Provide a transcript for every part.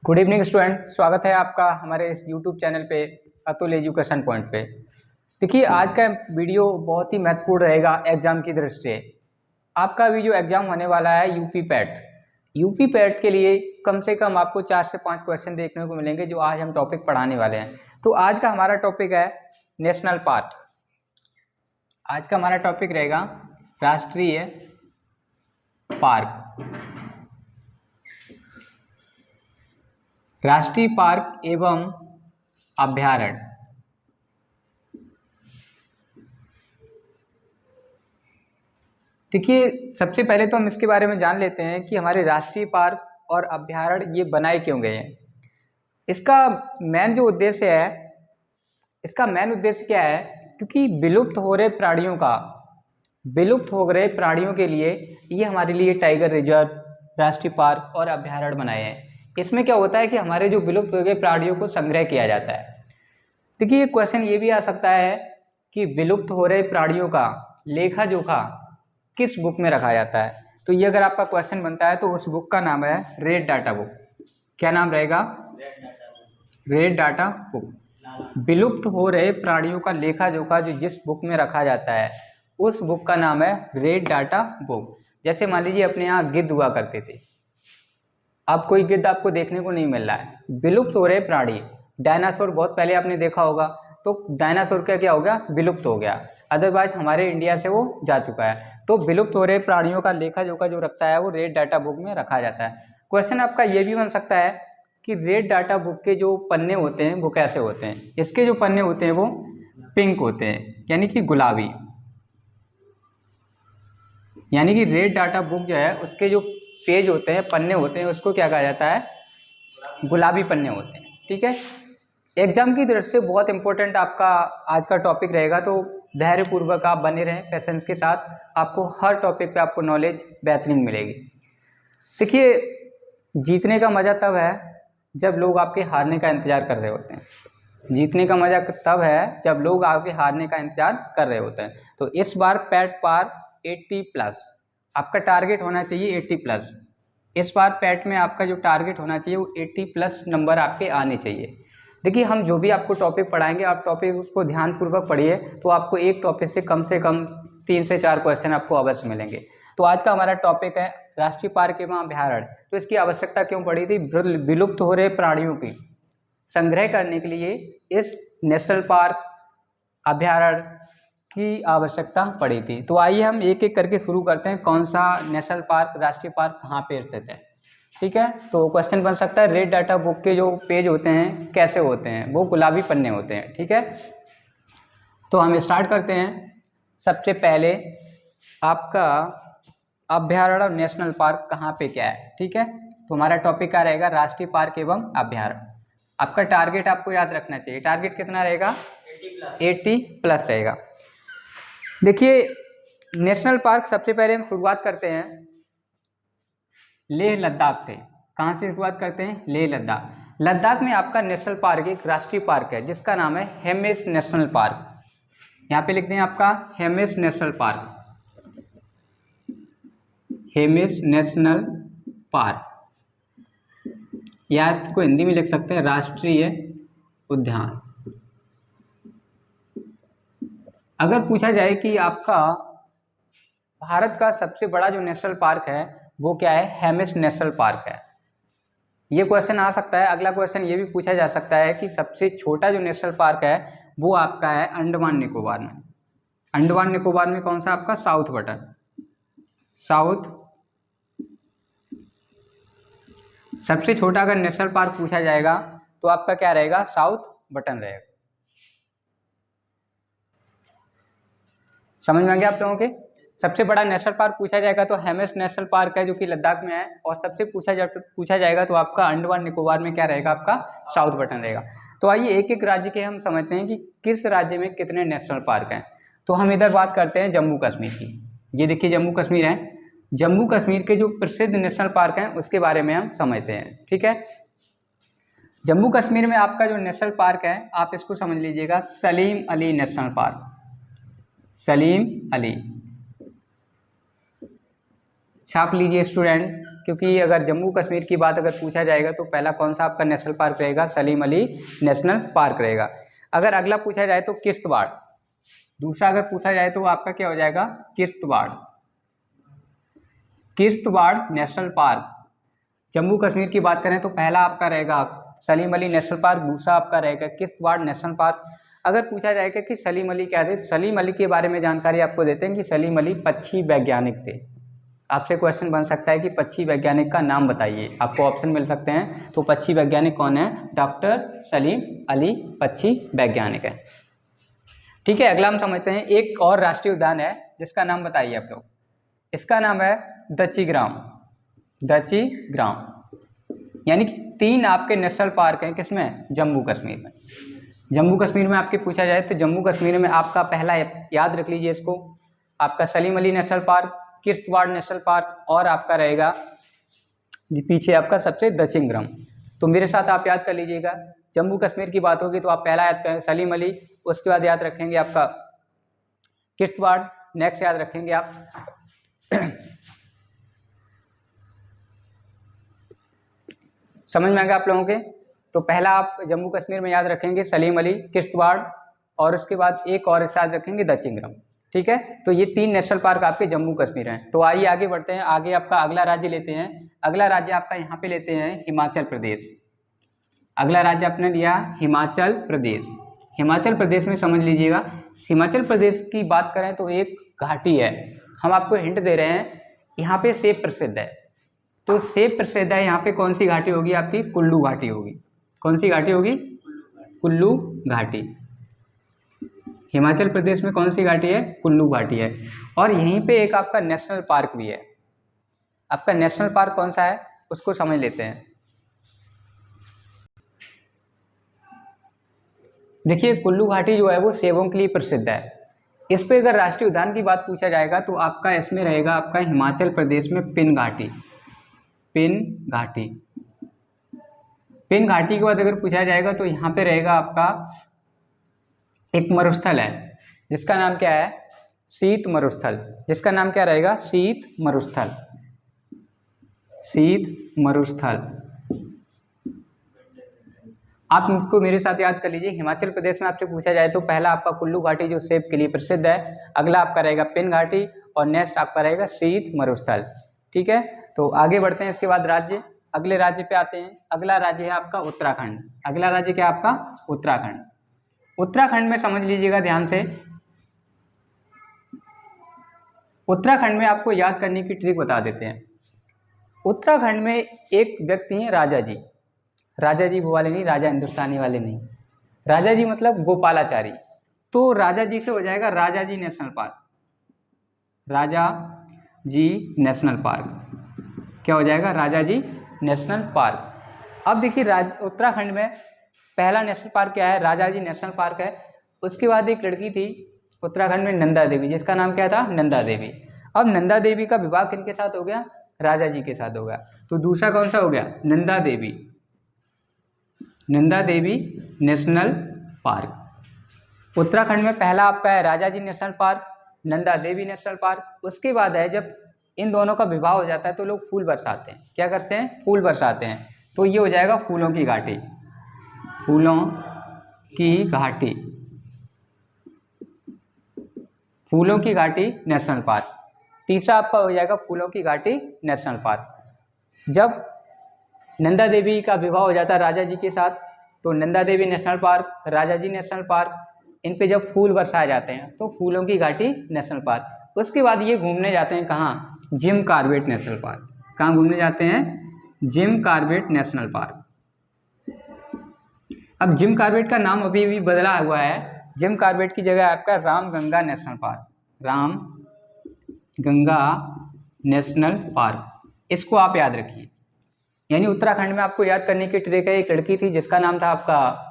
Good evening student, स्वागत है आपका हमारे इस यूट्यूब चैनल पे अतुल एजुकेशन पॉइंट पे। देखिए, आज का वीडियो बहुत ही महत्वपूर्ण रहेगा एग्जाम की दृष्टि से। आपका अभी जो एग्जाम होने वाला है यूपी पैट के लिए कम से कम आपको 4 से 5 क्वेश्चन देखने को मिलेंगे, जो आज हम टॉपिक पढ़ाने वाले हैं। तो आज का हमारा टॉपिक है नेशनल पार्क। आज का हमारा टॉपिक रहेगा राष्ट्रीय पार्क, राष्ट्रीय पार्क एवं अभ्यारण्य। देखिए, सबसे पहले तो हम इसके बारे में जान लेते हैं कि हमारे राष्ट्रीय पार्क और अभ्यारण्य ये बनाए क्यों गए हैं। इसका मेन जो उद्देश्य है, इसका मेन उद्देश्य क्या है, क्योंकि विलुप्त हो रहे प्राणियों के लिए ये हमारे लिए टाइगर रिजर्व, राष्ट्रीय पार्क और अभ्यारण्य बनाए हैं। इसमें क्या होता है कि हमारे जो विलुप्त हो गए प्राणियों को संग्रह किया जाता है। देखिए, क्वेश्चन ये भी आ सकता है कि विलुप्त हो रहे प्राणियों का लेखा जोखा किस बुक में रखा जाता है। तो ये अगर आपका क्वेश्चन बनता है तो उस बुक का नाम है रेड डाटा बुक। क्या नाम रहेगा? Red data book. विलुप्त हो रहे प्राणियों का लेखा जोखा जो जिस बुक में रखा जाता है उस बुक का नाम है रेड डाटा बुक। जैसे मान लीजिए अपने यहाँ गिद्ध हुआ करते थे, अब कोई गिद्ध आपको देखने को नहीं मिल रहा है। विलुप्त हो रहे प्राणी, डायनासोर बहुत पहले आपने देखा होगा, तो डायनासोर का क्या हो गया? विलुप्त हो गया। अदरवाइज हमारे इंडिया से वो जा चुका है। तो विलुप्त हो रहे प्राणियों का लेखा जोखा जो रखता है वो रेड डाटा बुक में रखा जाता है। क्वेश्चन आपका ये भी बन सकता है कि रेड डाटा बुक के जो पन्ने होते हैं वो कैसे होते हैं। इसके जो पन्ने होते हैं वो पिंक होते हैं, यानी कि गुलाबी। यानी कि रेड डाटा बुक जो है उसके जो पेज होते हैं, पन्ने होते हैं, उसको क्या कहा जाता है? गुलाबी पन्ने होते हैं। ठीक है, एग्जाम की दृष्टि से बहुत इंपॉर्टेंट आपका आज का टॉपिक रहेगा। तो धैर्यपूर्वक आप बने रहें, पेशेंस के साथ। आपको हर टॉपिक पे आपको नॉलेज बेहतरीन मिलेगी। देखिए, जीतने का मज़ा तब है जब लोग आपके हारने का इंतजार कर रहे होते हैं। जीतने का मज़ा तब है जब लोग आपके हारने का इंतजार कर रहे होते हैं। तो इस बार पैट पार 80+, आपका टारगेट होना चाहिए 80+। इस बार पैट में आपका जो टारगेट होना चाहिए वो 80+ नंबर आपके आने चाहिए। देखिए, हम जो भी आपको टॉपिक पढ़ाएंगे, आप टॉपिक उसको ध्यानपूर्वक पढ़िए, तो आपको एक टॉपिक से कम 3 से 4 क्वेश्चन आपको अवश्य मिलेंगे। तो आज का हमारा टॉपिक है राष्ट्रीय पार्क एवं अभ्यारण्य। तो इसकी आवश्यकता क्यों पड़ी थी? विलुप्त हो रहे प्राणियों की संग्रह करने के लिए इस नेशनल पार्क, अभ्यारण्य की आवश्यकता पड़ी थी। तो आइए हम एक एक करके शुरू करते हैं। कौन सा नेशनल पार्क, राष्ट्रीय पार्क कहाँ पे स्थित है। ठीक है, तो क्वेश्चन बन सकता है रेड डाटा बुक के जो पेज होते हैं कैसे होते हैं? वो गुलाबी पन्ने होते हैं। ठीक है, तो हम स्टार्ट करते हैं। सबसे पहले आपका अभ्यारण्य और नेशनल पार्क कहाँ पे क्या है। ठीक है, तो हमारा टॉपिक क्या रहेगा? राष्ट्रीय पार्क एवं अभ्यारण्य। आपका टारगेट आपको याद रखना चाहिए। टारगेट कितना रहेगा? 80+ रहेगा। देखिए, नेशनल पार्क सबसे पहले हम शुरुआत करते हैं लेह लद्दाख से। कहाँ से शुरुआत करते हैं? लेह लद्दाख। लद्दाख में आपका नेशनल पार्क एक राष्ट्रीय पार्क है जिसका नाम है हेमिस नेशनल पार्क। यहाँ पे लिखते हैं आपका Hemis national park, Hemis national park, या इसको हिंदी में लिख सकते हैं राष्ट्रीय उद्यान। अगर पूछा जाए कि आपका भारत का सबसे बड़ा जो नेशनल पार्क है वो क्या है? हेमिस नेशनल पार्क है। ये क्वेश्चन आ सकता है। अगला क्वेश्चन ये भी पूछा जा सकता है कि सबसे छोटा जो नेशनल पार्क है वो आपका है अंडमान निकोबार में। अंडमान निकोबार में कौन सा? आपका साउथ बटन, साउथ। सबसे छोटा अगर नेशनल पार्क पूछा जाएगा तो आपका क्या रहेगा? साउथ बटन रहेगा। समझ में आ गया आप लोगों के? सबसे बड़ा नेशनल पार्क पूछा जाएगा तो हेमिस नेशनल पार्क है जो कि लद्दाख में है, और सबसे पूछा जाएगा तो आपका अंडमान निकोबार में क्या रहेगा? आपका साउथ बटन रहेगा। तो आइए एक एक राज्य के हम समझते हैं कि किस राज्य में कितने नेशनल पार्क हैं। तो हम इधर बात करते हैं जम्मू कश्मीर की। ये देखिए जम्मू कश्मीर है। जम्मू कश्मीर के जो प्रसिद्ध नेशनल पार्क हैं उसके बारे में हम समझते हैं। ठीक है, जम्मू कश्मीर में आपका जो नेशनल पार्क है आप इसको समझ लीजिएगा सलीम अली नेशनल पार्क। सलीम अली छाप लीजिए स्टूडेंट क्योंकि अगर जम्मू कश्मीर की बात अगर पूछा जाएगा तो पहला कौन सा आपका नेशनल पार्क रहेगा, सलीम अली नेशनल पार्क रहेगा। अगर अगला पूछा जाए तो किश्तवाड़, दूसरा अगर पूछा जाए तो आपका क्या हो जाएगा, किश्तवाड़। किश्तवाड़ नेशनल पार्क, जम्मू कश्मीर की बात करें तो पहला आपका रहेगा सलीम अली नेशनल पार्क, दूसरा आपका रहेगा किश्तवाड़ नेशनल पार्क। अगर पूछा जाएगा कि सलीम अली क्या थे, सलीम अली के बारे में जानकारी आपको देते हैं कि सलीम अली पक्षी वैज्ञानिक थे। आपसे क्वेश्चन बन सकता है कि पक्षी वैज्ञानिक का नाम बताइए, आपको ऑप्शन मिल सकते हैं। तो पक्षी वैज्ञानिक कौन है, डॉक्टर सलीम अली पक्षी वैज्ञानिक है। ठीक है, अगला हम समझते हैं एक और राष्ट्रीय उद्यान है जिसका नाम बताइए आप लोग। इसका नाम है दचिग्राम। दचिग्राम यानी कि 3 आपके नेशनल पार्क हैं किसमें, जम्मू कश्मीर में। जम्मू कश्मीर में आपके पूछा जाए तो जम्मू कश्मीर में आपका पहला याद रख लीजिए इसको, आपका Salim Ali national park, Kishtwar national park और आपका रहेगा पीछे आपका सबसे दचिग्राम। तो मेरे साथ आप याद कर लीजिएगा, जम्मू कश्मीर की बात होगी तो आप पहला याद करें सलीम अली, उसके बाद याद रखेंगे आपका किश्तवाड़, नेक्स्ट याद रखेंगे आप समझ में आ गया आप लोगों के। तो पहला आप जम्मू कश्मीर में याद रखेंगे सलीम अली, किश्तवाड़ और उसके बाद एक और याद रखेंगे दचिग्राम। ठीक है, तो ये 3 नेशनल पार्क आपके जम्मू कश्मीर हैं। तो आइए आगे बढ़ते हैं, आगे आपका अगला राज्य लेते हैं। अगला राज्य आपका यहाँ पे लेते हैं हिमाचल प्रदेश। अगला राज्य आपने लिया हिमाचल प्रदेश। हिमाचल प्रदेश में समझ लीजिएगा, हिमाचल प्रदेश की बात करें तो एक घाटी है, हम आपको हिंट दे रहे हैं, यहाँ पे सेब प्रसिद्ध है। तो सेब प्रसिद्ध है, यहाँ पे कौन सी घाटी होगी आपकी, कुल्लू घाटी होगी। कौन सी घाटी होगी, कुल्लू घाटी। हिमाचल प्रदेश में कौन सी घाटी है, कुल्लू घाटी है। और यहीं पे एक आपका नेशनल पार्क भी है। आपका नेशनल पार्क कौन सा है उसको समझ लेते हैं। देखिए कुल्लू घाटी जो है वो सेबों के लिए प्रसिद्ध है। इस पे अगर राष्ट्रीय उद्यान की बात पूछा जाएगा तो आपका इसमें रहेगा आपका हिमाचल प्रदेश में पिन घाटी। पिन घाटी, पिन घाटी के बाद अगर पूछा जाएगा तो यहाँ पे रहेगा आपका एक मरुस्थल है जिसका नाम क्या है, शीत मरुस्थल। जिसका नाम क्या रहेगा, शीत मरुस्थल। शीत मरुस्थल। आप मुझको मेरे साथ याद कर लीजिए, हिमाचल प्रदेश में आपसे पूछा जाए तो पहला आपका कुल्लू घाटी जो सेब के लिए प्रसिद्ध है, अगला आपका रहेगा पिन घाटी और नेक्स्ट आपका रहेगा शीत मरुस्थल। ठीक है, तो आगे बढ़ते हैं। इसके बाद राज्य, अगले राज्य पे आते हैं। अगला राज्य है आपका उत्तराखंड। अगला राज्य क्या आपका, उत्तराखंड। उत्तराखंड में समझ लीजिएगा ध्यान से, उत्तराखंड में आपको याद करने की ट्रिक बता देते हैं। उत्तराखंड में एक व्यक्ति हैं राजा जी। राजा जी वो वाले नहीं, राजा हिंदुस्तानी वाले नहीं, राजा जी मतलब गोपालाचारी। तो राजा जी से हो जाएगा राजा जी नेशनल पार्क। राजा जी नेशनल पार्क क्या हो जाएगा, राजा जी नेशनल पार्क। अब देखिए उत्तराखंड में पहला नेशनल पार्क क्या है, राजा जी नेशनल पार्क है। उसके बाद एक लड़की थी उत्तराखंड में नंदा देवी, जिसका नाम क्या था, नंदा देवी। अब नंदा देवी का विवाह किनके साथ हो गया, राजा जी के साथ हो गया। तो दूसरा कौन सा हो गया, नंदा देवी। Nanda Devi national park. उत्तराखंड में पहला आपका है राजा जी national park, Nanda Devi national Park. उसके बाद है जब इन दोनों का विवाह हो जाता है तो लोग फूल बरसाते हैं। क्या करते हैं, फूल बरसाते हैं। तो ये हो जाएगा फूलों की घाटी। फूलों की घाटी, फूलों की घाटी नेशनल पार्क। तीसरा आपका हो जाएगा फूलों की घाटी नेशनल पार्क। जब नंदा देवी का विवाह हो जाता है राजा जी के साथ तो नंदा देवी नेशनल पार्क, राजा जी नेशनल पार्क, इन पे जब फूल बरसाए जाते हैं तो फूलों की घाटी नेशनल पार्क। उसके बाद ये घूमने जाते हैं कहाँ, जिम कॉर्बेट नेशनल पार्क। कहाँ घूमने जाते हैं, जिम कॉर्बेट नेशनल पार्क। अब जिम कॉर्बेट का नाम अभी भी बदला हुआ है, जिम कॉर्बेट की जगह आपका Ramganga national park. Ram Ganga national park, इसको आप याद रखिए। यानी उत्तराखंड में आपको याद करने की ट्रिक है, एक लड़की थी जिसका नाम था आपका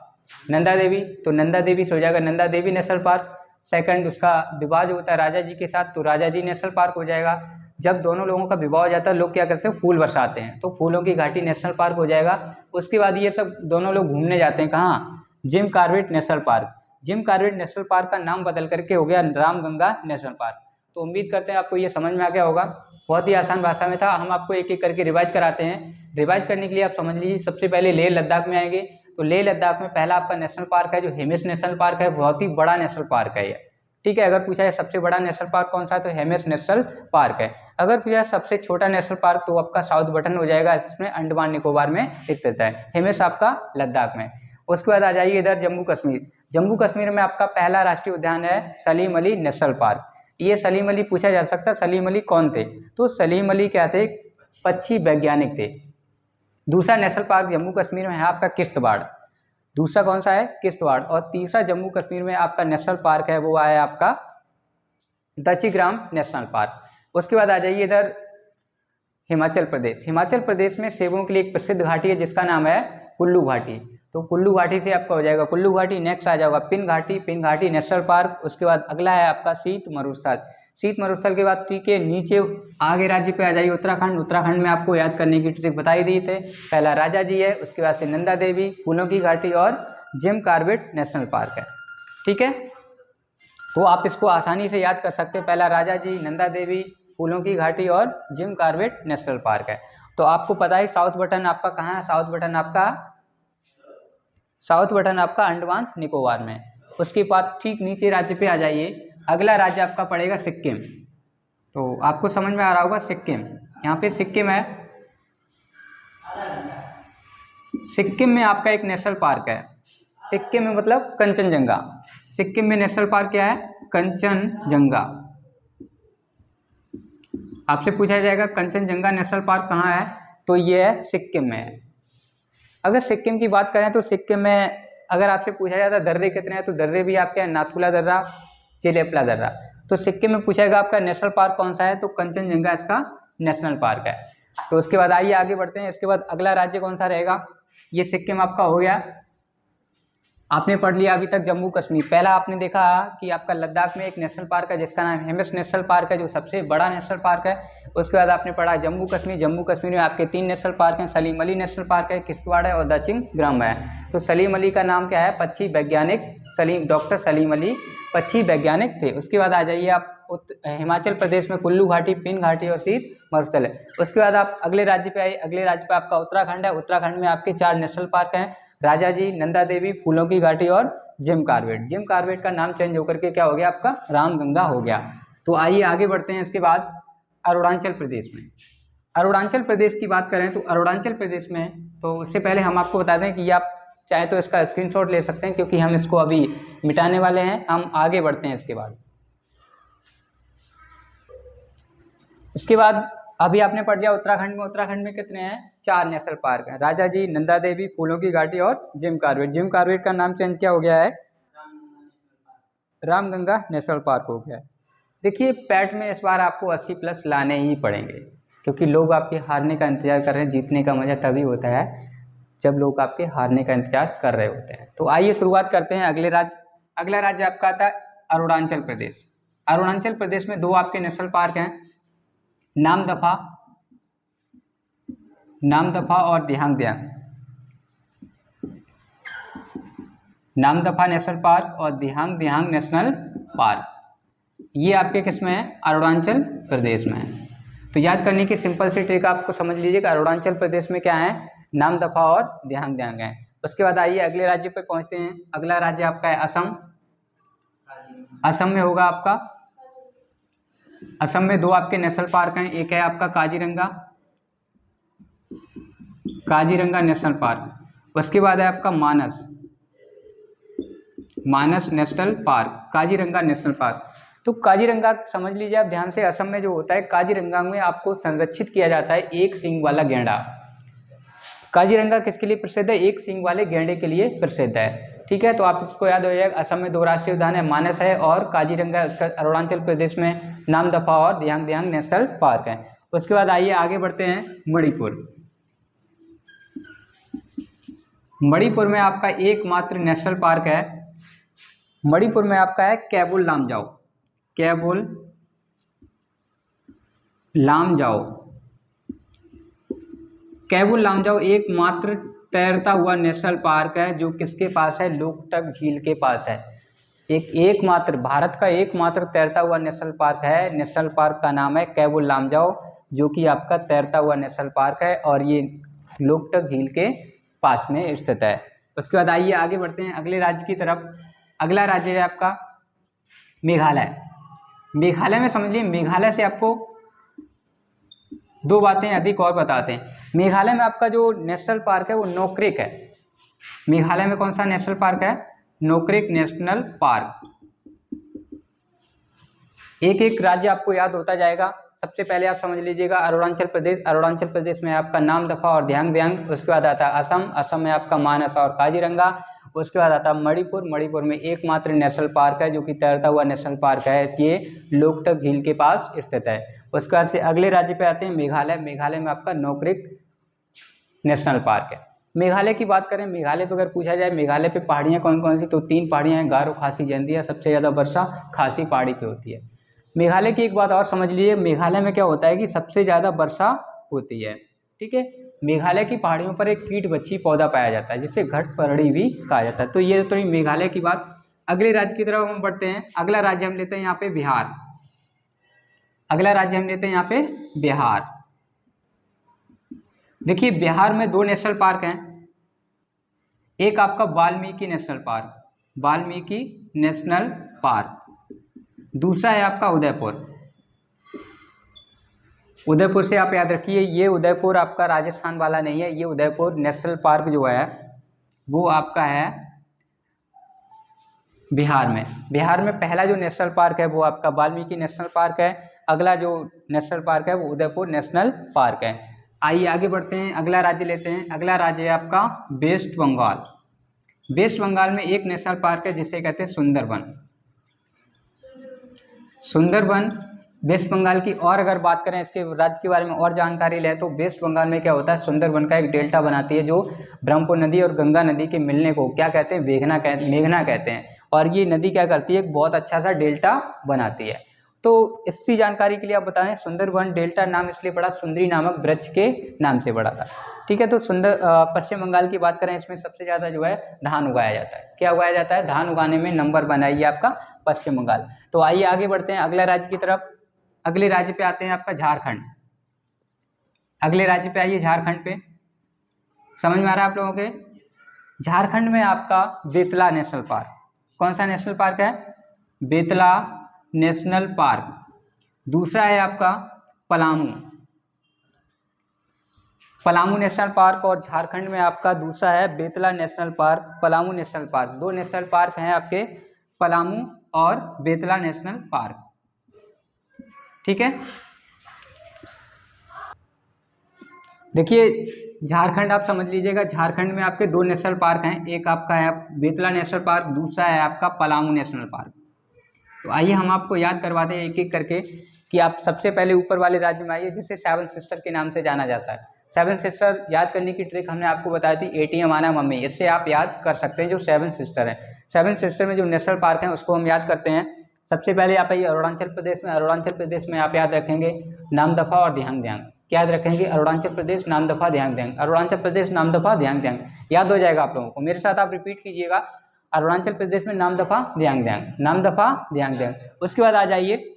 नंदा देवी, तो नंदा देवी से हो जाएगा Nanda Devi national park. Second उसका विवाह जो होता है राजा जी के साथ तो राजा जी नेशनल पार्क हो जाएगा। जब दोनों लोगों का विवाह हो जाता है लोग क्या करते हैं, फूल बरसाते हैं, तो फूलों की घाटी नेशनल पार्क हो जाएगा। उसके बाद ये सब दोनों लोग घूमने जाते हैं कहाँ, Jim Corbett national park. Jim Corbett national park का नाम बदल करके हो गया रामगंगा नेशनल पार्क। तो उम्मीद करते हैं आपको ये समझ में आ गया होगा। बहुत ही आसान भाषा में था, हम आपको एक एक करके रिवाइज कराते हैं। रिवाइज करने के लिए आप समझ लीजिए, सबसे पहले लेह लद्दाख में आएंगे। तो लेह लद्दाख में पहला आपका नेशनल पार्क है जो हेमिस नेशनल पार्क है, बहुत ही बड़ा नेशनल पार्क है ये। ठीक है, अगर पूछा है सबसे बड़ा नेशनल पार्क कौन सा है तो हेमिस नेशनल पार्क है। अगर पूछा है सबसे छोटा नेशनल पार्क तो आपका साउथ बटन हो जाएगा, इसमें अंडमान निकोबार में स्थित है। हेमिस आपका लद्दाख में। उसके बाद आ जाइए इधर जम्मू कश्मीर। जम्मू कश्मीर में आपका पहला राष्ट्रीय उद्यान है सलीम अली नेशनल पार्क। ये सलीम अली पूछा जा सकता है, सलीम अली कौन थे, तो सलीम अली क्या थे, पक्षी वैज्ञानिक थे। दूसरा नेशनल पार्क जम्मू कश्मीर में है आपका किश्तवाड़। दूसरा कौन सा है, किश्तवाड़। और तीसरा जम्मू कश्मीर में आपका नेशनल पार्क है वो है आपका दचिग्राम नेशनल पार्क। उसके बाद आ जाइए इधर हिमाचल प्रदेश। हिमाचल प्रदेश में सेबों के लिए एक प्रसिद्ध घाटी है जिसका नाम है कुल्लू घाटी। तो कुल्लू घाटी से आपका हो जाएगा कुल्लू घाटी। नेक्स्ट आ जाएगा पिन घाटी, पिन घाटी नेशनल पार्क। उसके बाद अगला है आपका शीत मरुस्थल। शीत मरुस्थल के बाद ठीक है नीचे आगे राज्य पे आ जाइए उत्तराखंड। उत्तराखंड में आपको याद करने की ट्रिक बताई दी थे, पहला राजा जी है, उसके बाद से नंदा देवी, फूलों की घाटी और जिम कॉर्बेट नेशनल पार्क है। ठीक है, तो आप इसको आसानी से याद कर सकते हैं, पहला राजा जी, नंदा देवी, फूलों की घाटी और जिम कॉर्बेट नेशनल पार्क है। तो आपको पता है साउथ बटन आपका कहाँ है, साउथ बटन आपका अंडमान निकोबार में। उसके बाद ठीक नीचे राज्य पे आ जाइए, अगला राज्य आपका पड़ेगा सिक्किम। तो आपको समझ में आ रहा होगा सिक्किम, यहाँ पे सिक्किम है। सिक्किम में आपका एक नेशनल पार्क है, सिक्किम में मतलब कंचनजंगा। सिक्किम में नेशनल पार्क क्या है, कंचनजंगा। आपसे पूछा जाएगा कंचनजंगा नेशनल पार्क कहाँ है, तो ये है सिक्किम में है। अगर सिक्किम की बात करें तो सिक्किम में अगर आपसे पूछा जाता है दर्रे कितने हैं, तो दर्रे भी आपके हैं, नाथुला दर्रा, चिलेपला दर्रा। तो सिक्किम में पूछेगा आपका नेशनल पार्क कौन सा है, तो कंचनजंगा इसका नेशनल पार्क है। तो उसके बाद आइए आगे बढ़ते हैं। इसके बाद अगला राज्य कौन सा रहेगा, ये सिक्किम आपका हो गया। आपने पढ़ लिया अभी तक जम्मू कश्मीर। पहला आपने देखा कि आपका लद्दाख में एक नेशनल पार्क है जिसका नाम हेमिस नेशनल पार्क है, जो सबसे बड़ा नेशनल पार्क है। उसके बाद आपने पढ़ा जम्मू कश्मीर। जम्मू कश्मीर में आपके 3 नेशनल पार्क हैं, सलीम अली नेशनल पार्क है, किश्तवाड़ है और दचिग्राम है। तो सलीम अली का नाम क्या है, पक्षी वैज्ञानिक डॉक्टर सलीम अली पक्षी वैज्ञानिक थे। उसके बाद आ जाइए आप हिमाचल प्रदेश में कुल्लू घाटी, पिन घाटी और शीत मरुस्थल है। उसके बाद आप अगले राज्य पे आइए, अगले राज्य पे आपका उत्तराखंड है। उत्तराखंड में आपके 4 नेशनल पार्क हैं, राजा जी, नंदा देवी, फूलों की घाटी और जिम कॉर्बेट। जिम कॉर्बेट का नाम चेंज होकर के क्या हो गया, आपका रामगंगा हो गया। तो आइए आगे बढ़ते हैं। इसके बाद अरुणाचल प्रदेश में, अरुणाचल प्रदेश की बात करें तो अरुणाचल प्रदेश में, तो उससे पहले हम आपको बता दें कि ये आप चाहे तो इसका स्क्रीनशॉट ले सकते हैं क्योंकि हम इसको अभी मिटाने वाले हैं। हम आगे बढ़ते हैं। इसके बाद अभी आपने पढ़ लिया उत्तराखंड में। उत्तराखंड में कितने हैं, 4 नेशनल पार्क हैं, राजा जी, नंदा देवी, फूलों की घाटी और जिम कॉर्बेट। जिम कॉर्बेट का नाम चेंज क्या हो गया है, रामगंगा नेशनल पार्क हो गया। देखिए पैट में इस बार आपको 80+ लाने ही पड़ेंगे क्योंकि लोग आपके हारने का इंतजार कर रहे हैं। जीतने का मजा तभी होता है जब लोग आपके हारने का इंतजार कर रहे होते हैं। तो आइए शुरुआत करते हैं अगले राज्य। अगला राज्य आपका आता है अरुणाचल प्रदेश। अरुणाचल प्रदेश में 2 आपके नेशनल पार्क हैं, नामदफा और दिहांग दियांग। नामदफा नेशनल पार्क और दिहांग दियांग नेशनल पार्क, ये आपके किस में है, अरुणाचल प्रदेश में है। तो याद करने की सिंपल सी ट्रिक आपको समझ लीजिए कि अरुणाचल प्रदेश में क्या है, नामदफा और दिहांग दियांग है। उसके बाद आइए अगले राज्य पे पहुंचते हैं। अगला राज्य आपका है असम। असम में होगा आपका, असम में 2 आपके नेशनल पार्क हैं, एक है आपका काजीरंगा नेशनल पार्क। उसके बाद है आपका Manas National Park, Kaziranga National Park. तो काजीरंगा समझ लीजिए आप ध्यान से, असम में जो होता है काजीरंगा में आपको संरक्षित किया जाता है एक सींग वाला गैंडा। काजीरंगा किसके लिए प्रसिद्ध है, एक सींग वाले गैंडे के लिए प्रसिद्ध है। ठीक है, तो आप इसको याद हो जाएगा। असम में 2 राष्ट्रीय उद्यान है, मानस है और काजीरंगा। उसका अरुणाचल प्रदेश में नामदफा और दिहांग दियांग नेशनल पार्क है। उसके बाद आइए आगे बढ़ते हैं मणिपुर। मणिपुर में आपका एकमात्र नेशनल पार्क है, मणिपुर में आपका है कैबुल लामजाओ। कैबुल लामजाओ एकमात्र तैरता हुआ नेशनल पार्क है जो किसके पास है, लोकटक झील के पास है। एकमात्र भारत का एकमात्र तैरता हुआ नेशनल पार्क है। नेशनल पार्क का नाम है कैबुल लामजाओ, जो कि आपका तैरता हुआ नेशनल पार्क है और ये लोकटक झील के पास में स्थित है। उसके बाद आइए आगे बढ़ते हैं अगले राज्य की तरफ। अगला राज्य है आपका मेघालय। मेघालय में समझिए, मेघालय से आपको दो बातें अधिक और बताते हैं। मेघालय में आपका जो नेशनल पार्क है वो नोक्रेक है। मेघालय में कौन सा नेशनल पार्क है? Nokrek national park. एक एक राज्य आपको याद होता जाएगा। सबसे पहले आप समझ लीजिएगा अरुणाचल प्रदेश। अरुणाचल प्रदेश में आपका नामदफा और ध्यांग ध्यांग। उसके बाद आता है असम। असम में आपका मानस और काजीरंगा। उसके बाद आता है मणिपुर। मणिपुर में एकमात्र नेशनल पार्क है जो कि तैरता हुआ नेशनल पार्क है, ये लोकटक झील के पास स्थित है। उसके बाद से अगले राज्य पे आते हैं मेघालय। मेघालय में आपका नोक्रेक नेशनल पार्क है। मेघालय की बात करें, मेघालय पे अगर पूछा जाए मेघालय पे पहाड़ियाँ कौन कौन सी, तो 3 पहाड़ियाँ हैं, गारो, खासी, जयंतिया। सबसे ज़्यादा वर्षा खासी पहाड़ी पे होती है। मेघालय की एक बात और समझ लीजिए, मेघालय में क्या होता है कि सबसे ज़्यादा वर्षा होती है। ठीक है, मेघालय की पहाड़ियों पर एक कीट बच्छी पौधा पाया जाता है जिसे घटपरड़ी भी कहा जाता है। तो ये तो मेघालय की बात। अगले राज्य की तरफ हम बढ़ते हैं। अगला राज्य हम लेते हैं यहाँ पे बिहार। अगला राज्य हम लेते हैं यहाँ पे बिहार। देखिए बिहार में 2 नेशनल पार्क हैं। एक आपका Valmiki national park, Valmiki national park. दूसरा है आपका उदयपुर। उदयपुर से आप याद रखिए, ये उदयपुर आपका राजस्थान वाला नहीं है। ये उदयपुर नेशनल पार्क जो है वो आपका है बिहार में। बिहार में पहला जो नेशनल पार्क है वो आपका वाल्मीकि नेशनल पार्क है। अगला जो नेशनल पार्क है वो उदयपुर नेशनल पार्क है। आइए आगे बढ़ते हैं, अगला राज्य लेते हैं। अगला राज्य है आपका वेस्ट बंगाल। वेस्ट बंगाल में एक नेशनल पार्क है जिसे कहते हैं सुंदरबन। सुंदरबन वेस्ट बंगाल की। और अगर बात करें इसके राज्य के बारे में और जानकारी लें तो वेस्ट बंगाल में क्या होता है, सुंदरबन का एक डेल्टा बनाती है जो ब्रह्मपुत्र नदी और गंगा नदी के मिलने को क्या कहते हैं, मेघना कहते हैं। और ये नदी क्या करती है, एक बहुत अच्छा सा डेल्टा बनाती है। तो इसी जानकारी के लिए आप बताएं, सुंदरबन डेल्टा नाम इसलिए पड़ा, सुंदरी नामक वृक्ष के नाम से पड़ा था। ठीक है, तो पश्चिम बंगाल की बात करें, इसमें सबसे ज़्यादा जो है धान उगाया जाता है। क्या उगाया जाता है? धान उगाने में नंबर बनाइए आपका पश्चिम बंगाल। तो आइए आगे बढ़ते हैं अगला राज्य की तरफ। अगले राज्य पे आते हैं आपका झारखंड। अगले राज्य पे आइए, झारखंड पे। समझ में आ रहा है आप लोगों के? झारखंड में आपका बेतला नेशनल पार्क। कौन सा नेशनल पार्क है? Betla national park. दूसरा है आपका पलामू, पलामू नेशनल पार्क। और झारखंड में आपका दूसरा है Betla national park, Palamu national park. 2 national park हैं आपके, पलामू और बेतला नेशनल पार्क। ठीक है, देखिए झारखंड आप समझ लीजिएगा, झारखंड में आपके 2 नेशनल पार्क हैं। एक आपका है बेतला नेशनल पार्क, दूसरा है आपका पलामू नेशनल पार्क। तो आइए हम आपको याद करवाते हैं एक एक करके कि आप सबसे पहले ऊपर वाले राज्य में आइए जिसे 7 सिस्टर के नाम से जाना जाता है। 7 सिस्टर याद करने की ट्रिक हमने आपको बताई थी, ATM आना मम्मी। इससे आप याद कर सकते हैं जो 7 सिस्टर है। 7 सिस्टर में जो नेशनल पार्क हैं उसको हम याद करते हैं। सबसे पहले आप आइए अरुणाचल प्रदेश में। अरुणाचल प्रदेश में आप याद रखेंगे नामदफा और ध्यांग ध्यांग। क्या याद रखेंगे? अरुणाचल प्रदेश, नामदफा, ध्यांग ध्यांग। अरुणाचल प्रदेश, नामदफा, ध्यांग ध्यांग याद हो जाएगा आप लोगों को। मेरे साथ आप रिपीट कीजिएगा, अरुणाचल प्रदेश में नामदफा, ध्यांग ध्यांग, नामदफा, ध्यांग ध्यांग। उसके बाद आ जाइए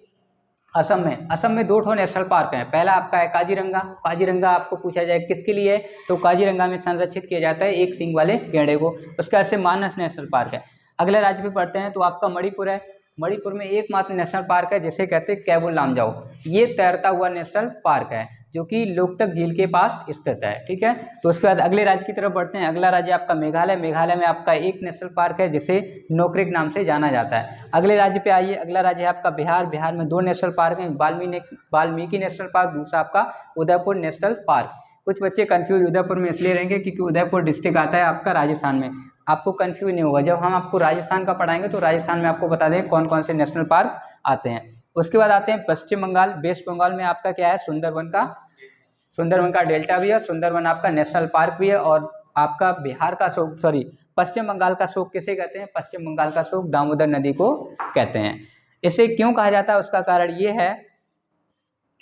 असम में। असम में 2 नेशनल पार्क हैं। पहला आपका है काजीरंगा। काजीरंगा आपको पूछा जाए किसके लिए है, तो काजीरंगा में संरक्षित किया जाता है एक सींग वाले गेंडे को। उसके बाद से मानस नेशनल पार्क है। अगले राज्य पे पढ़ते हैं तो आपका मणिपुर है। मणिपुर में एकमात्र नेशनल पार्क है जिसे कहते हैं कैबुल लामजाओ। ये तैरता हुआ नेशनल पार्क है जो कि लोकटक झील के पास स्थित है। ठीक है, तो उसके बाद अगले राज्य की तरफ बढ़ते हैं। अगला राज्य आपका मेघालय। मेघालय में आपका एक नेशनल पार्क है जिसे नोक्रेक नाम से जाना जाता है। अगले राज्य पे आइए, अगला राज्य है आपका बिहार। बिहार में 2 नेशनल पार्क हैं, वाल्मीकि नेशनल पार्क, दूसरा आपका उदयपुर नेशनल पार्क। कुछ बच्चे कंफ्यूज उदयपुर में इसलिए रहेंगे क्योंकि उदयपुर डिस्ट्रिक्ट आता है आपका राजस्थान में। आपको कंफ्यूज नहीं होगा, जब हम आपको राजस्थान का पढ़ाएंगे तो राजस्थान में आपको बता दें कौन कौन से नेशनल पार्क आते हैं। उसके बाद आते हैं पश्चिम बंगाल। वेस्ट बंगाल में आपका क्या है, सुंदरबन का डेल्टा भी है, सुंदरबन आपका नेशनल पार्क भी है। और आपका बिहार का शोक, पश्चिम बंगाल का शोक किसे कहते हैं? पश्चिम बंगाल का शोक दामोदर नदी को कहते हैं। इसे क्यों कहा जाता है, उसका कारण ये है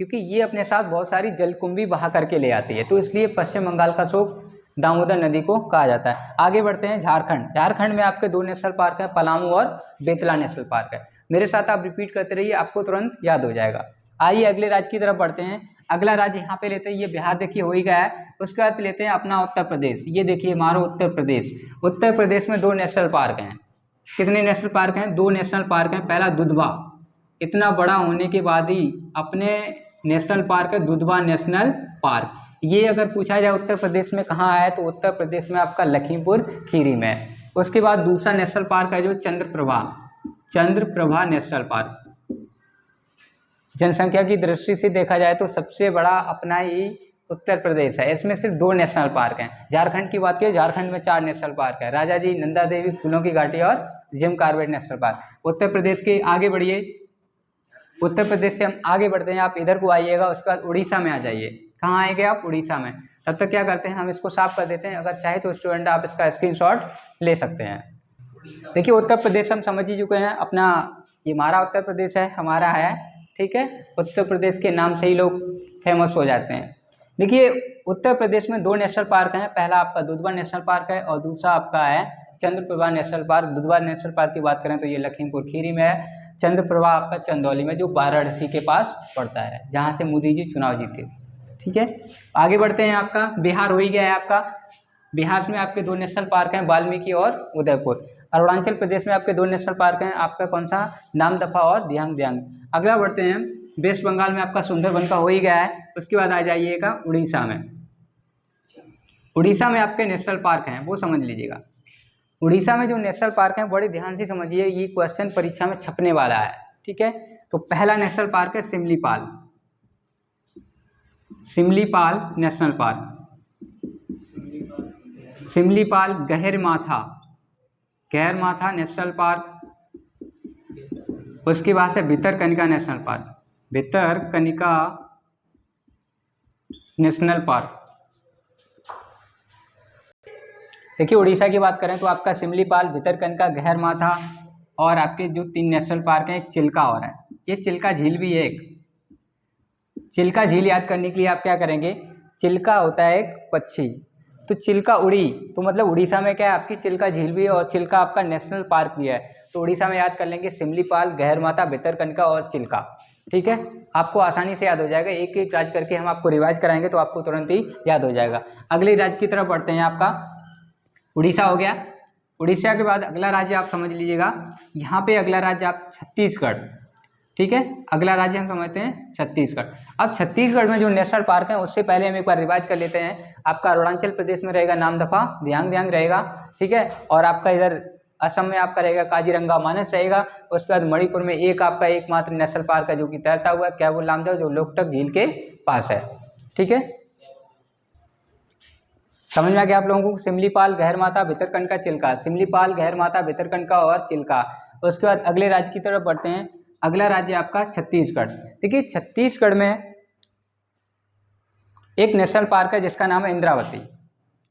क्योंकि ये अपने साथ बहुत सारी जलकुंभी बहा करके ले आती है, तो इसलिए पश्चिम बंगाल का शोक दामोदर नदी को कहा जाता है। आगे बढ़ते हैं झारखंड। झारखंड में आपके 2 नेशनल पार्क हैं, पलामू और बेतला नेशनल पार्क है। मेरे साथ आप रिपीट करते रहिए, आपको तुरंत याद हो जाएगा। आइए अगले राज्य की तरफ बढ़ते हैं। अगला राज्य यहाँ पे लेते हैं, ये बिहार देखिए हो ही गया है। उसके बाद लेते हैं अपना उत्तर प्रदेश। ये देखिए हमारा उत्तर प्रदेश। उत्तर प्रदेश में 2 नेशनल पार्क हैं। कितने नेशनल पार्क हैं? 2 नेशनल पार्क हैं। पहला दुधवा, इतना बड़ा होने के बाद ही अपने नेशनल पार्क है दुधवा नेशनल पार्क। ये अगर पूछा जाए उत्तर प्रदेश में कहाँ है, तो उत्तर प्रदेश में आपका लखीमपुर खीरी में। उसके बाद दूसरा नेशनल पार्क है जो चंद्रप्रभा नेशनल पार्क। जनसंख्या की दृष्टि से देखा जाए तो सबसे बड़ा अपना ही उत्तर प्रदेश है। इसमें सिर्फ 2 नेशनल पार्क हैं। झारखंड की बात करें, झारखंड में 4 नेशनल पार्क है, राजा जी, नंदा देवी, फूलों की घाटी और Jim Corbett national park. Uttar Pradesh के आगे बढ़िए, उत्तर प्रदेश से हम आगे बढ़ते हैं, आप इधर को आइएगा, उसके बाद उड़ीसा में आ जाइए। कहाँ आएंगे आप? उड़ीसा में। तब तक क्या करते हैं, हम इसको साफ कर देते हैं। अगर चाहे तो स्टूडेंट आप इसका स्क्रीनशॉट ले सकते हैं। देखिए उत्तर प्रदेश हम समझ ही चुके हैं अपना, ये हमारा उत्तर प्रदेश है, हमारा है, ठीक है। उत्तर प्रदेश के नाम से ही लोग फेमस हो जाते हैं। देखिए उत्तर प्रदेश में 2 नेशनल पार्क हैं। पहला आपका दुधवा नेशनल पार्क है और दूसरा आपका है Chandraprabha national park. Dudhwa national park की बात करें तो ये लखीमपुर खीरी में है। चंद्रप्रभा आपका चंदौली में, जो वाराणसी के पास पड़ता है, जहाँ से मोदी जी चुनाव जीते, ठीक है। आगे बढ़ते हैं, आपका बिहार हो ही गया है। आपका बिहार में आपके 2 नेशनल पार्क हैं, वाल्मीकि और उदयपुर। अरुणाचल प्रदेश में आपके 2 नेशनल पार्क हैं, आपका कौन सा? नामदफा और दियांग दियांग। अगला बढ़ते हैं, वेस्ट बंगाल में आपका सुंदरबन का हो ही गया है। उसके बाद आ जाइएगा उड़ीसा में। उड़ीसा में आपके नेशनल पार्क हैं, वो समझ लीजिएगा। उड़ीसा में जो नेशनल पार्क हैं बड़े ध्यान से समझिए, ये क्वेश्चन परीक्षा में छपने वाला है, ठीक है। तो पहला नेशनल पार्क है Simlipal, Simlipal National Park. Simlipal. Gahirmatha National Park. उसके बाद से Bhitarkanika National Park, Bhitarkanika National Park. देखिए उड़ीसा की बात करें तो आपका सिमलीपाल, भितरकनिका, गहरमाथा और आपके जो 3 नेशनल पार्क हैं, एक चिल्का और है। ये चिल्का झील भी है एक। चिल्का झील याद करने के लिए आप क्या करेंगे, चिल्का होता है एक पक्षी, तो चिल्का उड़ी, तो मतलब उड़ीसा में क्या है आपकी चिल्का झील भी है और चिल्का आपका नेशनल पार्क भी है। तो उड़ीसा में याद कर लेंगे सिमलीपाल, गहरमाथा, भितरकनिका और चिल्का, ठीक है। आपको आसानी से याद हो जाएगा, एक एक राज्य करके हम आपको रिवाइज कराएंगे तो आपको तुरंत ही याद हो जाएगा। अगले राज्य की तरफ बढ़ते हैं। आपका उड़ीसा हो गया। उड़ीसा के बाद अगला राज्य आप समझ लीजिएगा, यहाँ पे अगला राज्य आप छत्तीसगढ़, ठीक है। अगला राज्य हम समझते हैं छत्तीसगढ़। अब छत्तीसगढ़ में जो नेशनल पार्क है उससे पहले हम एक बार रिवाइज कर लेते हैं। आपका अरुणाचल प्रदेश में रहेगा नामदफा, दियांग दियांग रहेगा, ठीक है। और आपका इधर असम में आपका रहेगा काजीरंगा मानस रहेगा। उसके बाद मणिपुर में एक आपका एकमात्र नेशनल पार्क है जो कि तैरता हुआ कैबुल लामजाओ, जो लोकटक झील के पास है, ठीक है। समझ में आ गया आप लोगों को? सिमलीपाल, गहरमाथा, भितरकनिका, चिल्का। सिमलीपाल, गहरमाथा, भितरकनिका और चिल्का। उसके बाद अगले राज्य की तरफ बढ़ते हैं। अगला राज्य आपका छत्तीसगढ़। देखिए छत्तीसगढ़ में एक नेशनल पार्क है जिसका नाम है इंद्रावती।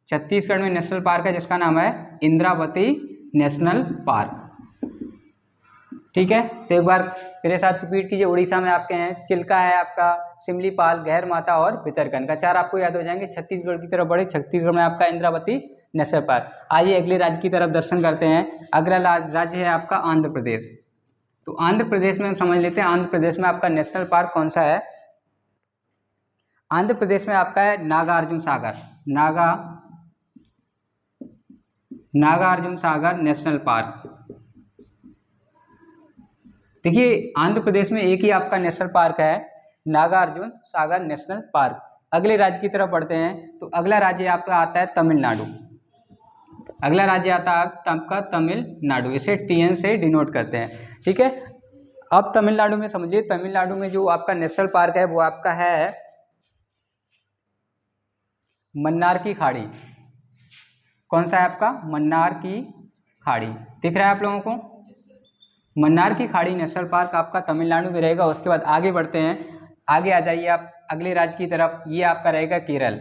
छत्तीसगढ़ में नेशनल पार्क है जिसका नाम है इंद्रावती नेशनल पार्क, ठीक है। तो एक बार मेरे साथ रिपीट कीजिए। उड़ीसा में आपके हैं चिल्का है आपका, सिमलीपाल, गहरमाथा और भितरकनिका, 4 आपको याद हो जाएंगे। छत्तीसगढ़ की तरफ बढ़े, छत्तीसगढ़ में आपका इंद्रावती नेशनल पार्क। आइए अगले राज्य की तरफ दर्शन करते हैं। अगला राज्य है आपका आंध्र प्रदेश। तो आंध्र प्रदेश में हम समझ लेते हैं, आंध्र प्रदेश में आपका नेशनल पार्क कौन सा है। आंध्र प्रदेश में आपका है नागार्जुन सागर, नागार्जुन सागर नेशनल पार्क। देखिए आंध्र प्रदेश में एक ही आपका नेशनल पार्क है, नागार्जुन सागर नेशनल पार्क। अगले राज्य की तरफ बढ़ते हैं। तो अगला राज्य आपका आता है तमिलनाडु। अगला राज्य आता है आपका तमिलनाडु, इसे TN से डिनोट करते हैं, ठीक है। अब तमिलनाडु में समझिए, तमिलनाडु में जो आपका नेशनल पार्क है वो आपका है मन्नार की खाड़ी। कौन सा है आपका? मन्नार की खाड़ी। दिख रहा है आप लोगों को? मन्नार की खाड़ी नेशनल पार्क आपका तमिलनाडु में रहेगा। उसके बाद आगे बढ़ते हैं, आगे आ जाइए आप अगले राज्य की तरफ। ये आपका रहेगा केरल।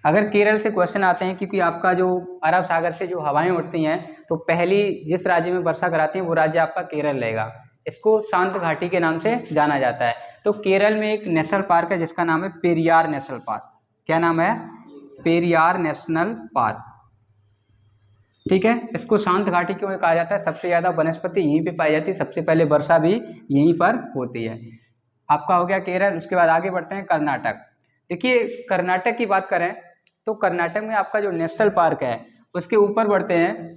अगर केरल से क्वेश्चन आते हैं, क्योंकि आपका जो अरब सागर से जो हवाएं उठती हैं तो पहली जिस राज्य में वर्षा कराती हैं वो राज्य आपका केरल रहेगा। इसको शांत घाटी के नाम से जाना जाता है। तो केरल में एक नेशनल पार्क है जिसका नाम है पेरियार नेशनल पार्क। क्या नाम है? Periyar national park. ठीक है, इसको शांत घाटी क्यों कहा जाता है? सबसे ज़्यादा वनस्पति यहीं पे पाई जाती है, सबसे पहले वर्षा भी यहीं पर होती है। आपका हो गया केरल। उसके बाद आगे बढ़ते हैं कर्नाटक। देखिए कर्नाटक की बात करें तो कर्नाटक में आपका जो नेशनल पार्क है उसके ऊपर बढ़ते हैं।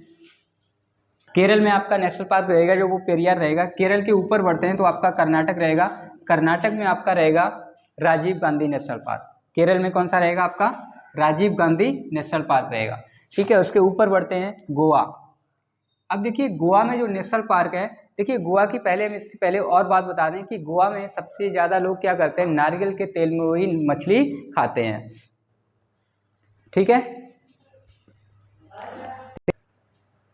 केरल में आपका नेशनल पार्क रहेगा जो वो पेरियार रहेगा। केरल के ऊपर बढ़ते हैं तो आपका कर्नाटक रहेगा। कर्नाटक में आपका रहेगा राजीव गांधी नेशनल पार्क। केरल में कौन सा रहेगा आपका? राजीव गांधी नेशनल पार्क रहेगा। ठीक है, उसके ऊपर बढ़ते हैं गोवा। अब देखिए गोवा में जो नेशनल पार्क है, देखिए गोवा की पहले हम इससे पहले और बात बता दें कि गोवा में सबसे ज़्यादा लोग क्या करते हैं? नारियल के तेल में वही मछली खाते हैं। ठीक है,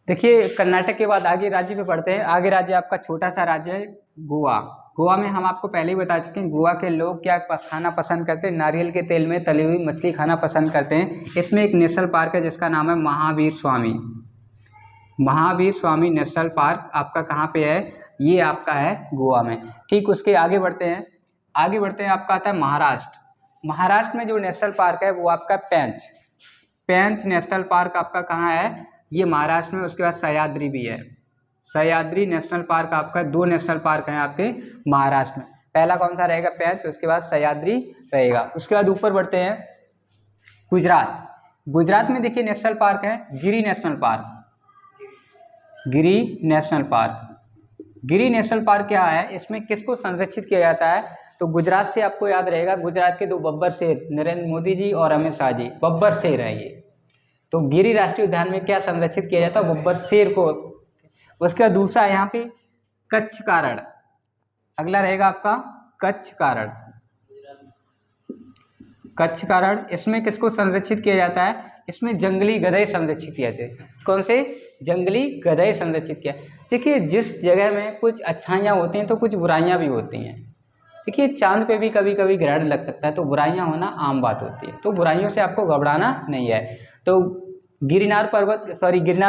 देखिए कर्नाटक के बाद आगे राज्य पे बढ़ते हैं। आगे राज्य आपका छोटा सा राज्य है गोवा। गोवा में हम आपको पहले ही बता चुके हैं गोवा के लोग क्या खाना पसंद करते हैं? नारियल के तेल में तली हुई मछली खाना पसंद करते हैं। इसमें एक नेशनल पार्क है जिसका नाम है महावीर स्वामी। महावीर स्वामी नेशनल पार्क आपका कहाँ पे है? ये आपका है गोवा में। ठीक, उसके आगे बढ़ते हैं। आगे बढ़ते हैं, आपका आता है महाराष्ट्र। महाराष्ट्र में जो नेशनल पार्क है वो आपका पेंच। पेंच नेशनल पार्क आपका कहाँ है? ये महाराष्ट्र में। उसके बाद सह्याद्री भी है। सह्याद्री नेशनल पार्क आपका, दो नेशनल पार्क हैं आपके महाराष्ट्र में। पहला कौन सा रहेगा? पेंच। उसके बाद सह्याद्री रहेगा। उसके बाद ऊपर बढ़ते हैं गुजरात। गुजरात में देखिए नेशनल पार्क है गिरी नेशनल पार्क। गिरी नेशनल पार्क। गिरी नेशनल पार्क क्या है? इसमें किसको संरक्षित किया जाता है? तो गुजरात से आपको याद रहेगा गुजरात के दो बब्बर शेर, नरेंद्र मोदी जी और अमित शाह जी, बब्बर शेर है ये। तो गिरी राष्ट्रीय उद्यान में क्या संरक्षित किया जाता है? बब्बर शेर को। उसके बाद दूसरा है यहाँ पे कच्छ का रण। अगला रहेगा आपका कच्छ का रण। कच्छ का रण, इसमें किसको संरक्षित किया जाता है? इसमें जंगली गधे संरक्षित किए जाते हैं। कौन से? जंगली गधे संरक्षित किया। देखिए जिस जगह में कुछ अच्छाइयाँ होती हैं तो कुछ बुराइयाँ भी होती हैं। देखिए चांद पे भी कभी कभी ग्रहण लग सकता है, तो बुराइयां होना आम बात होती है, तो बुराइयों से आपको घबराना नहीं है। तो गिरनार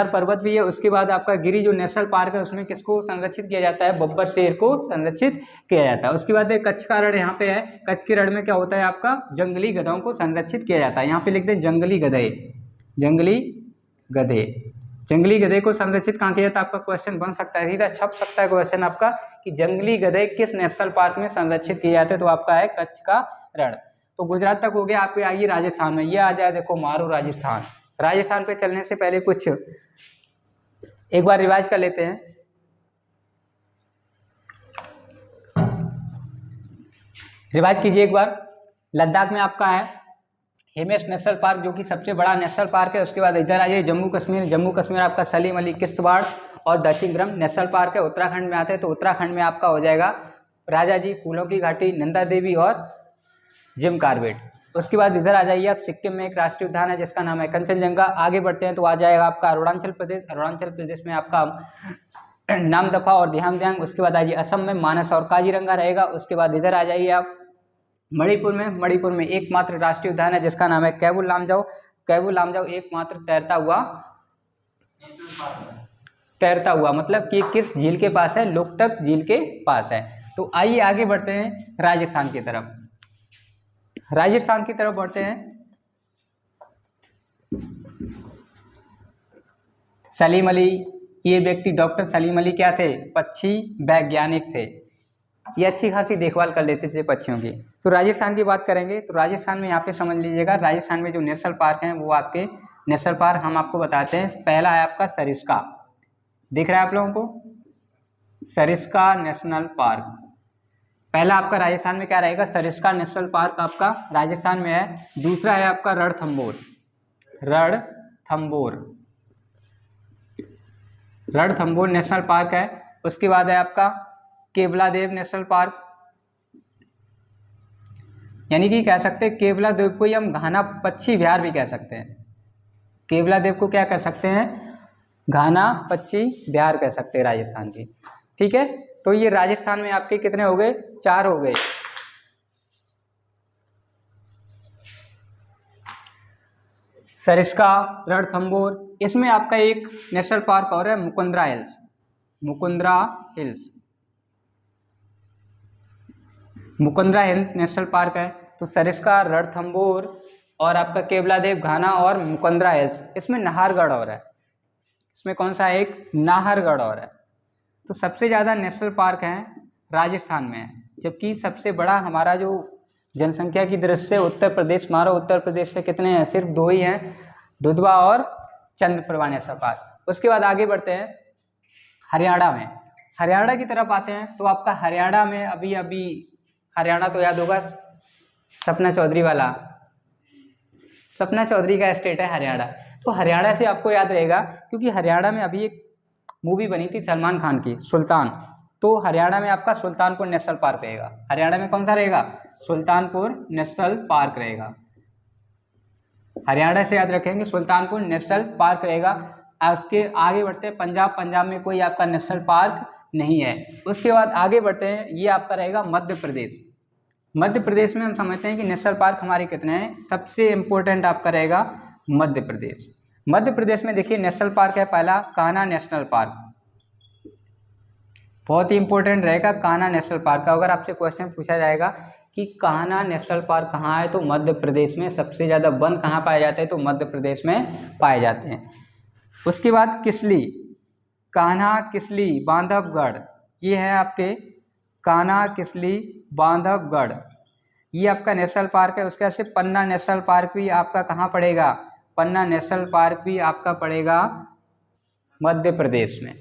पर्वत भी है। उसके बाद आपका गिरी जो नेशनल पार्क है उसमें किसको संरक्षित किया जाता है? बब्बर शेर को संरक्षित किया जाता है। उसके बाद एक कच्छ का रण यहाँ पे है। कच्छ के रण में क्या होता है? आपका जंगली गधों को संरक्षित किया जाता है। यहाँ पे लिखते हैं जंगली गधे। जंगली गधे, जंगली गधे को संरक्षित कहाँ किया जाता है? आपका क्वेश्चन बन सकता है, सीधा छप सकता है क्वेश्चन आपका कि जंगली गधे किस नेशनल पार्क में संरक्षित किए जाते हैं? तो आपका है कच्छ का रण। तो गुजरात तक हो गया। आपके आइए राजस्थान में, ये आ जाए देखो मारो राजस्थान। राजस्थान पे चलने से पहले कुछ एक बार रिवाइज कर लेते हैं। रिवाइज कीजिए एक बार। लद्दाख में आपका है हेमेस नेशनल पार्क जो कि सबसे बड़ा नेशनल पार्क है। उसके बाद इधर आ जाइए जम्मू कश्मीर। जम्मू कश्मीर आपका सलीम अली, किश्तवाड़ और दशीग्रम नेशनल पार्क है। उत्तराखंड में आते हैं तो उत्तराखंड में आपका हो जाएगा राजा जी, फूलों की घाटी, नंदा देवी और जिम कार्बेट। उसके बाद इधर आ जाइए आप, सिक्किम में एक राष्ट्रीय उद्यान है जिसका नाम है कंचनजंगा। आगे बढ़ते हैं तो आ जाएगा आपका अरुणाचल प्रदेश। अरुणाचल प्रदेश में आपका नामदफा और दिहांगदियांग। उसके बाद आइए असम में मानस और काजीरंगा रहेगा। उसके बाद इधर आ जाइए आप मणिपुर में। मणिपुर में एकमात्र राष्ट्रीय उद्यान है जिसका नाम है कैबुल लामजाओ। कैबुल लामजाओ एकमात्र तैरता हुआ मतलब कि किस झील के पास है? लोकटक झील के पास है। तो आइए आगे बढ़ते हैं राजस्थान की तरफ। राजस्थान की तरफ बढ़ते हैं। सलीम अली, ये व्यक्ति डॉक्टर सलीम अली क्या थे? पक्षी वैज्ञानिक थे। ये अच्छी खासी देखभाल कर लेते थे पक्षियों की। तो राजस्थान की बात करेंगे तो राजस्थान में यहाँ पे समझ लीजिएगा, राजस्थान में जो नेशनल पार्क हैं वो आपके नेशनल पार्क हम आपको बताते हैं। पहला है आपका सरिस्का, दिख रहा है आप लोगों को? सरिस्का नेशनल पार्क पहला आपका राजस्थान में क्या रहेगा? सरिस्का नेशनल पार्क आपका राजस्थान में है। दूसरा है आपका रणथंबोर। रणथंबोर नेशनल पार्क है। उसके बाद है आपका केवलादेव नेशनल पार्क, यानी कि कह सकते हैं केवलादेव को ही हम घाना पक्षी विहार भी कह सकते हैं। केवलादेव को क्या कह सकते हैं? घाना पक्षी विहार कह सकते हैं राजस्थान की। ठीक है, तो ये राजस्थान में आपके कितने हो गए? 4 हो गए। सरिस्का, रणथंबोर, इसमें आपका एक नेशनल पार्क और है मुकुंदरा हिल्स नेशनल पार्क है। तो सरिस्का, रणथंबोर, और आपका केवलादेव घाना और मुकंदरा हिल्स, इसमें नाहरगढ़ और है, इसमें कौन सा है, एक नाहरगढ़ और है। तो सबसे ज़्यादा नेशनल पार्क हैं राजस्थान में है, जबकि सबसे बड़ा हमारा जो जनसंख्या की दृष्टि से उत्तर प्रदेश, हमारा उत्तर प्रदेश में कितने हैं, सिर्फ 2 ही हैं, दुधवा और चंद्रप्रभा नेशनल पार्क। उसके बाद आगे बढ़ते हैं हरियाणा में, हरियाणा की तरफ आते हैं। तो आपका हरियाणा में अभी हरियाणा तो याद होगा, सपना चौधरी वाला, सपना चौधरी का स्टेट है हरियाणा। तो हरियाणा से आपको याद रहेगा क्योंकि हरियाणा में अभी एक मूवी बनी थी सलमान खान की, सुल्तान। तो हरियाणा में आपका सुल्तानपुर नेशनल पार्क रहेगा। हरियाणा में कौन सा रहेगा, सुल्तानपुर नेशनल पार्क रहेगा। हरियाणा से याद रखेंगे सुल्तानपुर नेशनल पार्क रहेगा। उसके आगे बढ़ते हैं पंजाब, पंजाब में कोई आपका नेशनल पार्क नहीं है। उसके बाद आगे बढ़ते हैं, ये आपका रहेगा मध्य प्रदेश। मध्य प्रदेश में हम समझते हैं कि नेशनल पार्क हमारे कितने हैं, सबसे इम्पोर्टेंट आपका रहेगा मध्य प्रदेश। मध्य प्रदेश में देखिए नेशनल पार्क है पहला कान्हा नेशनल पार्क, बहुत ही इंपॉर्टेंट रहेगा कान्हा नेशनल पार्क का। अगर आपसे क्वेश्चन पूछा जाएगा कि कान्हा नेशनल पार्क कहाँ है, तो मध्य प्रदेश में। सबसे ज़्यादा वन कहाँ पाए जाते हैं, तो मध्य प्रदेश में पाए जाते हैं। उसके बाद किसली, कान्हा किसली बांधवगढ़, ये है आपके कान्हा किसली बांधवगढ़, ये आपका नेशनल पार्क है। उसके बाद से पन्ना नेशनल पार्क भी आपका कहाँ पड़ेगा, पन्ना नेशनल पार्क भी आपका पड़ेगा मध्य प्रदेश में।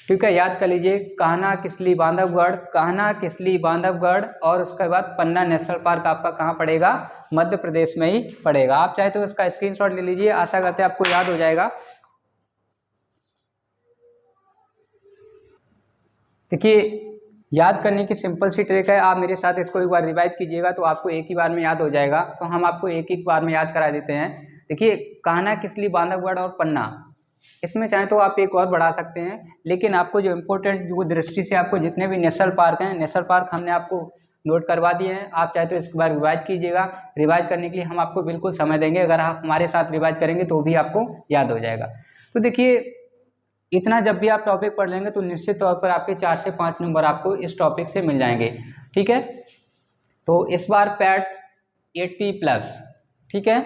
ठीक है, याद कर लीजिए कान्हा किसली बांधवगढ़, कान्हा किसली बांधवगढ़, और उसके बाद पन्ना नेशनल पार्क आपका कहाँ पड़ेगा, मध्य प्रदेश में ही पड़ेगा। आप चाहे तो इसका स्क्रीनशॉट ले लीजिए, आशा करते हैं आपको याद हो जाएगा। देखिए याद करने की सिंपल सी ट्रिक है, आप मेरे साथ इसको एक बार रिवाइज कीजिएगा तो आपको एक ही बार में याद हो जाएगा। तो हम आपको एक ही बार में याद करा देते हैं। देखिए कान्हा किसली बांधवगढ़ और पन्ना, इसमें चाहे तो आप एक और बढ़ा सकते हैं, लेकिन आपको जो इम्पोर्टेंट जो दृष्टि से आपको जितने भी नेशनल पार्क हैं, नेशनल पार्क हमने आपको नोट करवा दिए हैं। आप चाहे तो इसके बार रिवाइज कीजिएगा। रिवाइज करने के लिए हम आपको बिल्कुल समय देंगे, अगर आप हमारे साथ रिवाइज करेंगे तो भी आपको याद हो जाएगा। तो देखिए इतना जब भी आप टॉपिक पढ़ लेंगे तो निश्चित तौर पर आपके 4 से 5 नंबर आपको इस टॉपिक से मिल जाएंगे। ठीक है, तो इस बार पैट 80+, ठीक है,